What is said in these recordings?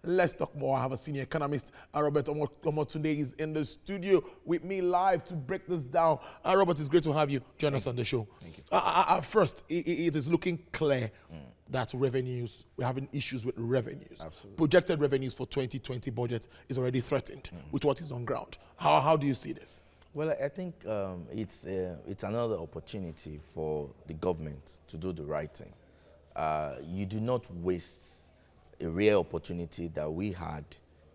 Let's talk more. I have a senior economist, Robert Omotunde, is in the studio with me live to break this down. Robert, it's great to have you join us on the show. Thank you. First, it is looking clear that revenues, we're having issues with revenues. Absolutely. Projected revenues for 2020 budget is already threatened with what is on ground. How do you see this? Well, I think it's another opportunity for the government to do the right thing. You do not waste a rare opportunity that we had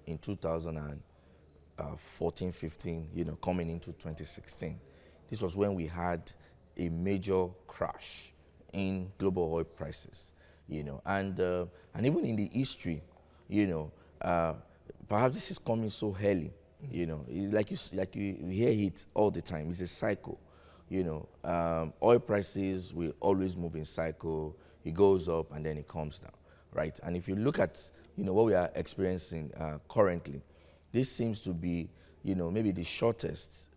in 2014-15, coming into 2016. This was when we had a major crash in global oil prices, and even in the history, perhaps this is coming so early, like you hear it all the time. It's a cycle, oil prices will always move in cycle. It goes up and then it comes down. Right, and if you look at what we are experiencing currently, this seems to be maybe the shortest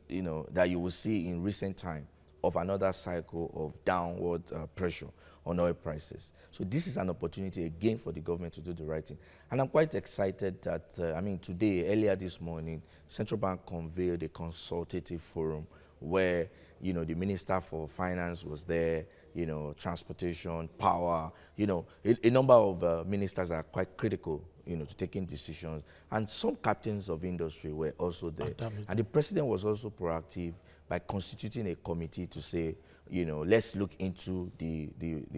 that you will see in recent time of another cycle of downward pressure on oil prices. So this is an opportunity again for the government to do the right thing, and I'm quite excited that today, earlier this morning, Central Bank convened a consultative forum where the Minister for Finance was there. Transportation, power, a number of ministers are quite critical, to taking decisions. And some captains of industry were also there. And the president was also proactive by constituting a committee to say, let's look into the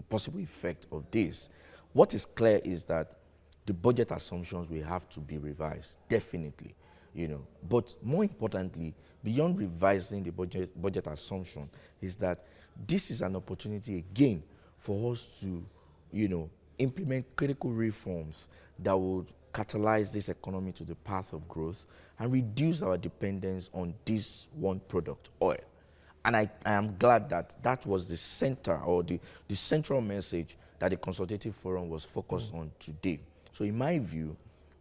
possible effect of this. What is clear is that the budget assumptions will have to be revised, definitely. But more importantly, beyond revising the budget assumption, is that this is an opportunity again for us to, implement critical reforms that would catalyze this economy to the path of growth and reduce our dependence on this one product, oil. And I am glad that that was the center or the central message that the consultative forum was focused on today. So in my view,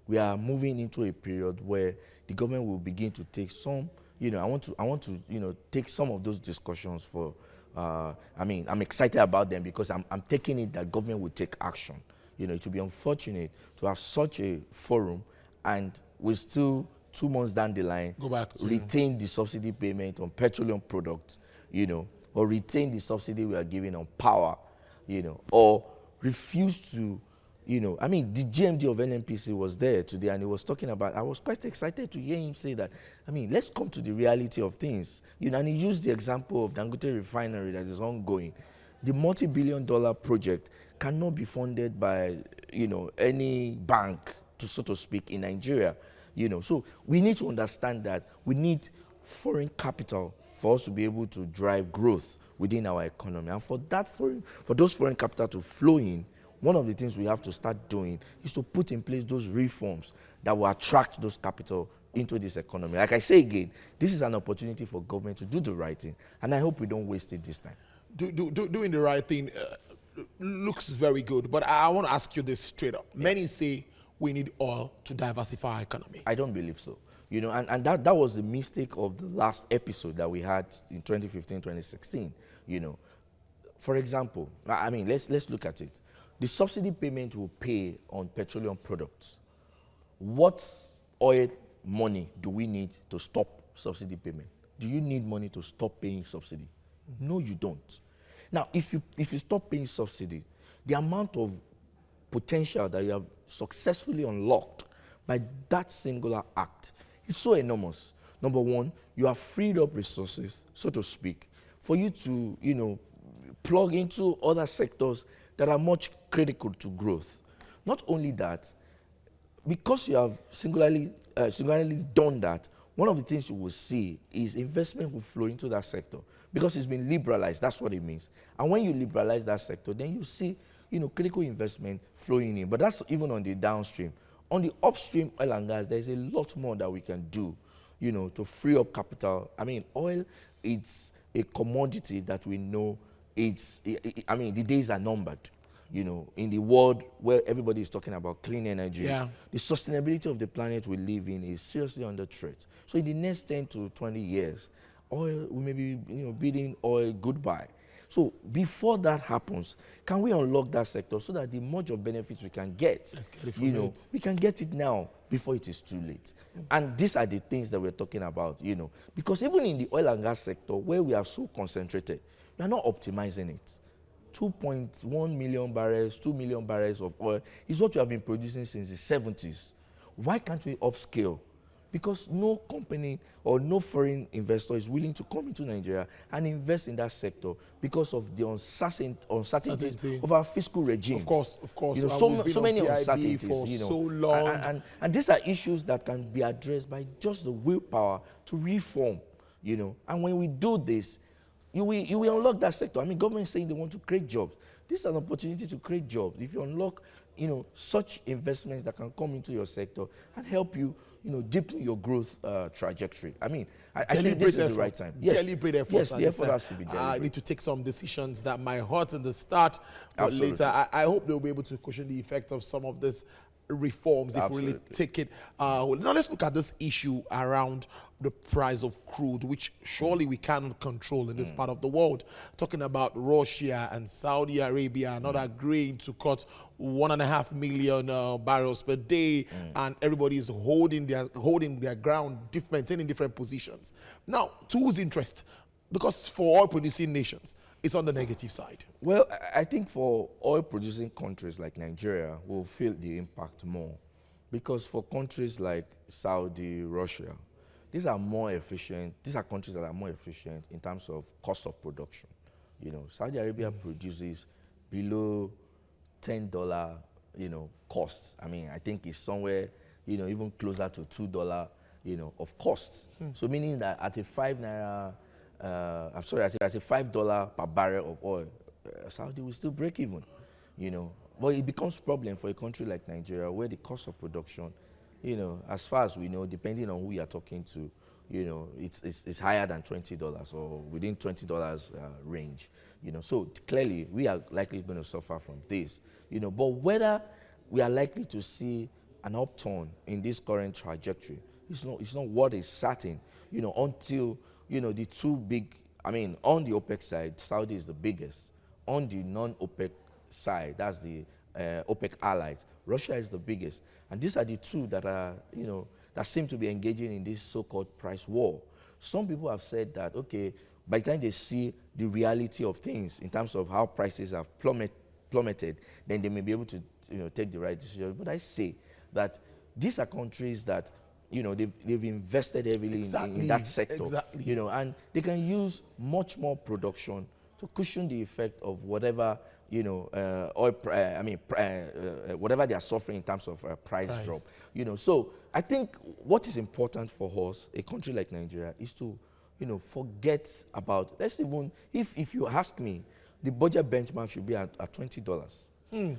we are moving into a period where the government will begin to take some, I want to take some of those discussions for, I'm excited about them because I'm taking it that government will take action. It would be unfortunate to have such a forum and we still 2 months down the line go back to retain the subsidy payment on petroleum products, or retain the subsidy we are giving on power, or refuse to the GMD of NNPC was there today and he was talking about, I was quite excited to hear him say that, let's come to the reality of things. And he used the example of Dangote refinery that is ongoing. The multi-billion-dollar project cannot be funded by, any bank, so to speak, in Nigeria. So we need to understand that we need foreign capital for us to be able to drive growth within our economy. And for those foreign capital to flow in, one of the things we have to start doing is to put in place those reforms that will attract those capital into this economy. Like I say again, this is an opportunity for government to do the right thing, and I hope we don't waste it this time. Doing the right thing looks very good, but I want to ask you this straight up. Yeah. Many say we need oil to diversify our economy. I don't believe so. And that was the mistake of the last episode that we had in 2015, 2016. For example, let's look at it. The subsidy payment will pay on petroleum products. What oil money do we need to stop subsidy payment? Do you need money to stop paying subsidy? No, you don't. Now, if you stop paying subsidy, the amount of potential that you have successfully unlocked by that singular act is so enormous. Number one, you have freed up resources, so to speak, for you to, plug into other sectors that are much critical to growth. Not only that, because you have singularly done that, one of the things you will see is investment will flow into that sector because it's been liberalized. That's what it means. And when you liberalize that sector, then you see, critical investment flowing in. But that's even on the downstream. On the upstream oil and gas, there's a lot more that we can do, to free up capital. Oil, it's a commodity that we know the days are numbered. In the world where everybody is talking about clean energy, the sustainability of the planet we live in is seriously under threat. So in the next 10 to 20 years, oil, we may be bidding oil goodbye. So before that happens, can we unlock that sector so that the much of benefits we can get, Let's get it from it. we can get it now before it is too late. And these are the things that we're talking about, because even in the oil and gas sector where we are so concentrated, we are not optimizing it. 2.1 million barrels, 2 million barrels of oil is what we have been producing since the 70s. Why can't we upscale? Because no company or no foreign investor is willing to come into Nigeria and invest in that sector because of the uncertainties of our fiscal regime. Of course. So many PIB uncertainties, for so long. And these are issues that can be addressed by just the willpower to reform, And when we do this, you will unlock that sector. I mean, government is saying they want to create jobs. This is an opportunity to create jobs. If you unlock, such investments that can come into your sector and help you, deepen your growth trajectory. I mean, I think this is the right time. Yes, deliberate effort. Yes, the effort has to be deliberate. I need to take some decisions that might hurt in the start, but Absolutely. later I hope they'll be able to cushion the effect of some of this reforms if we really Absolutely. take it. Now let's look at this issue around the price of crude, which surely we cannot control in this part of the world. Talking about Russia and Saudi Arabia not agreeing to cut 1.5 million barrels per day, and everybody is holding their ground, maintaining different positions. Now, to whose interest? Because for oil-producing nations, it's on the negative side. Well, I think for oil-producing countries like Nigeria, will feel the impact more. Because for countries like Saudi, Russia, these are more efficient. These are countries that are more efficient in terms of cost of production. Saudi Arabia produces below $10, cost. I mean, I think it's somewhere, even closer to $2, of cost. So meaning that at a at a $5 per barrel of oil, Saudi will still break even, But it becomes a problem for a country like Nigeria where the cost of production, as far as we know, depending on who you are talking to, it's higher than $20 or within $20 range, So clearly, we are likely going to suffer from this, But whether we are likely to see an upturn in this current trajectory, it's not what is certain, until the two big, on the OPEC side, Saudi is the biggest. On the non-OPEC side, that's the OPEC allies, Russia is the biggest. And these are the two that are, that seem to be engaging in this so-called price war. Some people have said that, okay, by the time they see the reality of things in terms of how prices have plummeted, then they may be able to, take the right decision. But I say that these are countries that, they've invested heavily in that sector, and they can use much more production to cushion the effect of whatever, whatever they are suffering in terms of price drop, So I think what is important for us, a country like Nigeria, is to, forget about, if you ask me, the budget benchmark should be at $20.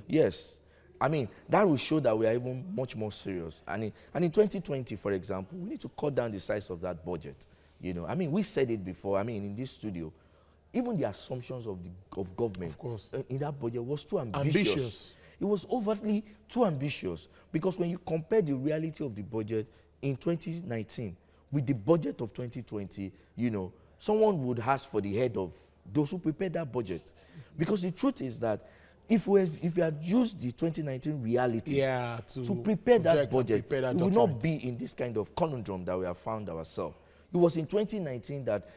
Yes. That will show that we are even much more serious. And in 2020, for example, we need to cut down the size of that budget. We said it before, in this studio, even the assumptions of government Of course. In that budget was too ambitious. It was overtly too ambitious, because when you compare the reality of the budget in 2019 with the budget of 2020, someone would ask for the head of those who prepared that budget. Because the truth is that if we had used the 2019 reality to prepare that budget, we would not be in this kind of conundrum that we have found ourselves. It was in 2019 that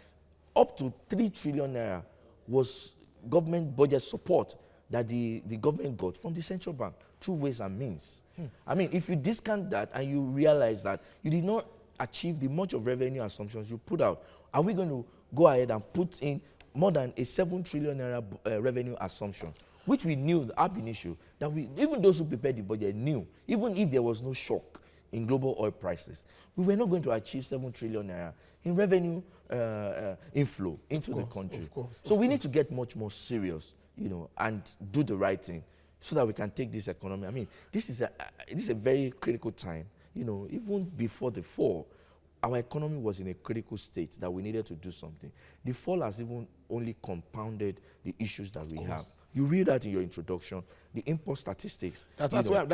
up to 3 trillion naira was government budget support that the government got from the central bank through ways and means. If you discount that and you realize that you did not achieve the much of revenue assumptions you put out, are we going to go ahead and put in more than a 7 trillion naira revenue assumption, which we knew, the ab initio, that even those who prepared the budget knew, even if there was no shock in global oil prices, we were not going to achieve 7 trillion naira in revenue inflow into the country. So we need to get much more serious, and do the right thing so that we can take this economy. This is a very critical time. Even before the fall, our economy was in a critical state that we needed to do something. The fall has even only compounded the issues that we have. You read that in your introduction, the import statistics. That's where I'm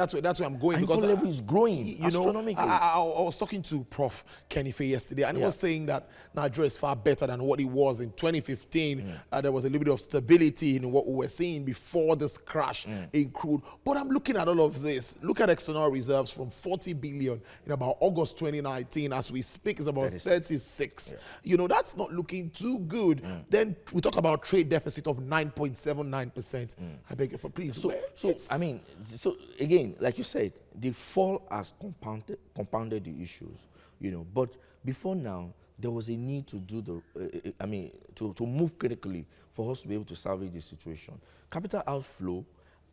going, because unemployment level is growing you know, astronomically. I was talking to Prof. Kenny Faye yesterday, and he was saying that Nigeria is far better than what it was in 2015. There was a little bit of stability in what we were seeing before this crash in crude. But I'm looking at all of this. Look at external reserves from 40 billion in about August 2019. As we speak, it's about 36. You know, that's not looking too good. Then we talk about trade deficit of 9.79%. I beg you for, please. So again, like you said, the fall has compounded the issues, you know. But before now, there was a need to do to move critically for us to be able to salvage the situation. Capital outflow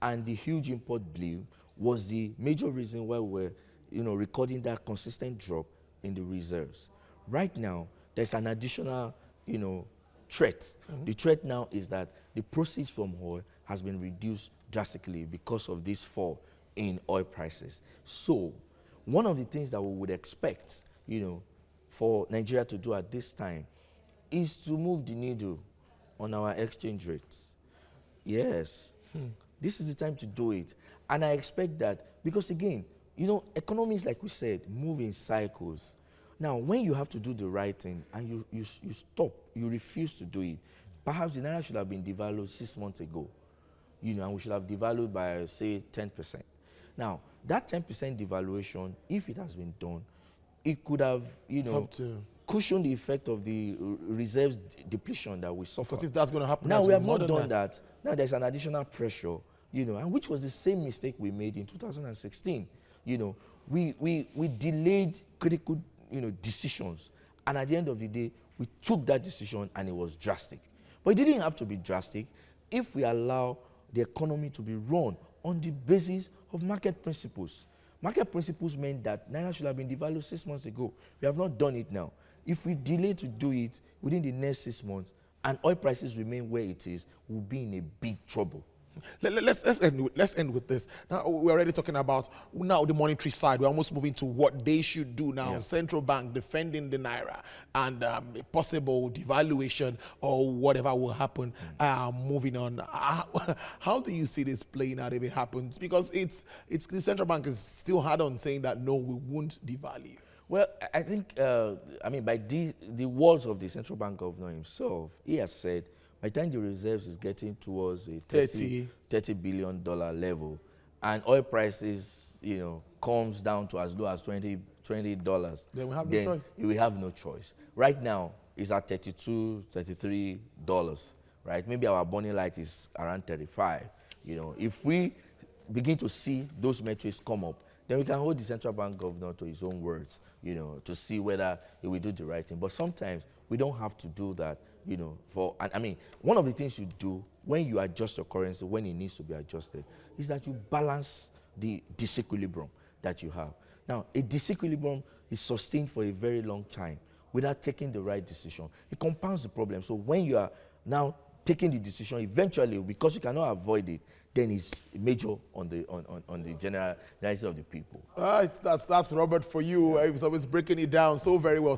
and the huge import blame was the major reason why we're, recording that consistent drop in the reserves. Right now, there's an additional, threat. The threat now is that the proceeds from oil has been reduced drastically because of this fall in oil prices. So one of the things that we would expect, for Nigeria to do at this time is to move the needle on our exchange rates. Yes, this is the time to do it. And I expect that because, again, economies, like we said, move in cycles. Now, when you have to do the right thing and you stop, you refuse to do it, perhaps the Naira should have been devalued 6 months ago, and we should have devalued by, say, 10%. Now, that 10% devaluation, if it has been done, it could have, cushioned the effect of the reserves depletion that we suffer. Because if that's going to happen, now we have not done that. Now there's an additional pressure, and which was the same mistake we made in 2016. We delayed critical, decisions, and at the end of the day, we took that decision, and it was drastic. But it didn't have to be drastic if we allow the economy to be run on the basis of market principles. Market principles meant that Naira should have been devalued 6 months ago. We have not done it now. If we delay to do it within the next 6 months and oil prices remain where it is, we'll be in a big trouble. Let's end with this. Now, we're already talking about the monetary side. We're almost moving to what they should do now. Yeah. Central bank defending the Naira and a possible devaluation or whatever will happen. Moving on. How do you see this playing out if it happens? Because it's the central bank is still hard on saying that, no, we won't devalue. Well, I think, by the words of the central bank governor himself, he has said, by the time the reserves is getting towards a $30 billion level, and oil prices, comes down to as low as $20, then we have no choice. We have no choice. Right now, it's at $32, $33, right? Maybe our burning light is around 35. If we begin to see those metrics come up, then we can hold the central bank governor to his own words, to see whether he will do the right thing. But sometimes we don't have to do that, one of the things you do when you adjust your currency, when it needs to be adjusted, is that you balance the disequilibrium that you have. Now, a disequilibrium is sustained for a very long time without taking the right decision. It compounds the problem. So when you are now taking the decision, eventually, because you cannot avoid it, then it's major on the generality of the people. All right, that's Robert for you. He was always breaking it down so very well.